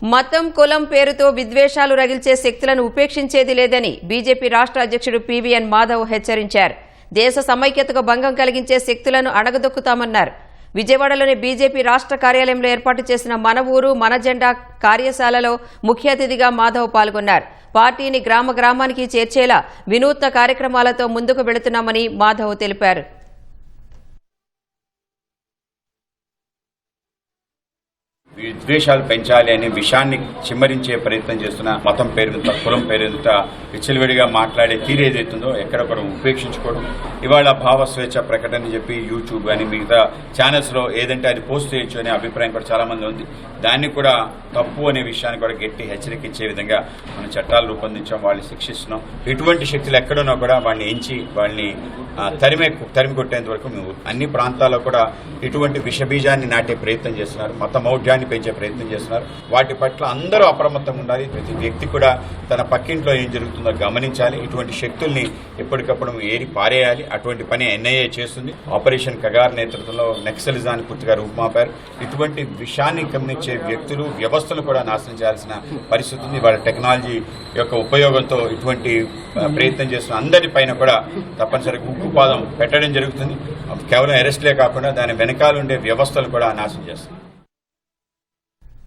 మతం కులం పేరుతో విద్వేషాలు రగిల్చే శక్తులను ఉపేక్షించేది లేదని బీజేపీ రాష్ట్ర అధ్యక్షుడు పీవీఎన్ మాధవ్ హెచ్చరించారు. దేశ సమైక్యతకు భంగం కలిగించే శక్తులను అణగదొక్కుతామన్నారు. విజయవాడలోని బీజేపీ రాష్ట్ర కార్యాలయంలో ఏర్పాటు చేసిన మన ఊరు మన జెండా కార్యశాలలో ముఖ్య అతిథిగా మాధవ్ పాల్గొన్నారు. పార్టీని గ్రామ గ్రామానికి చేర్చేలా వినూత్న కార్యక్రమాలతో ముందుకు వెళుతున్నామని మాధవ్ తెలిపారు. విద్వేషాలు పెంచాలి అనే విషయాన్ని చిమ్మరించే ప్రయత్నం చేస్తున్న మతం పేరుతో కులం పేరుతో విచ్చలవిడిగా మాట్లాడే తీరు ఏదైతుందో ఎక్కడొక్కడ ఉపేక్షించుకోవడం, ఇవాళ భావ స్వేచ్ఛ ప్రకటన చెప్పి యూట్యూబ్ అని మిగతా ఛానల్స్లో ఏదంటే అది పోస్ట్ చేయొచ్చు అనే అభిప్రాయం కూడా చాలా మంది ఉంది. దాన్ని కూడా తప్పు అనే విషయాన్ని కూడా గట్టి హెచ్చరిక ఇచ్చే విధంగా మనం చట్టాలు రూపొందించాం, వాళ్ళని శిక్షిస్తున్నాం. ఇటువంటి శక్తులు ఎక్కడున్నా కూడా వాళ్ళని ఎంచి వాళ్ళని తరిమి కొట్టేంత వరకు మేము అన్ని ప్రాంతాల్లో కూడా ఇటువంటి విషబీజాన్ని నాటే ప్రయత్నం చేస్తున్నారు, మత మౌఢ్యాన్ని పెంచే ప్రయత్నం చేస్తున్నారు. వాటి పట్ల అందరూ అప్రమత్తంగా ఉండాలి. ప్రతి వ్యక్తి కూడా తన పక్కింట్లో ఏం జరుగుతుందో గమనించాలి. ఇటువంటి శక్తుల్ని ఎప్పటికప్పుడు ఏరి పారేయాలి. అటువంటి పని ఎన్ఐఏ చేస్తుంది. ఆపరేషన్ కగార్ నేతృత్వంలో నక్సలిజాన్ని పూర్తిగా రూపుమాపారు. ఇటువంటి విషయాన్ని గమనించే వ్యక్తులు వ్యవస్థలు కూడా నాశనం చేయాల్సిన పరిస్థితి ఉంది. వాళ్ళ టెక్నాలజీ యొక్క ఉపయోగంతో ఇటువంటి ప్రయత్నం చేస్తున్న అందరిపైన కూడా తప్పనిసరిగా ఉక్కుపాదం పెట్టడం జరుగుతుంది. కేవలం అరెస్ట్లే కాకుండా దాని వెనకాల ఉండే వ్యవస్థలు కూడా నాశనం చేస్తుంది.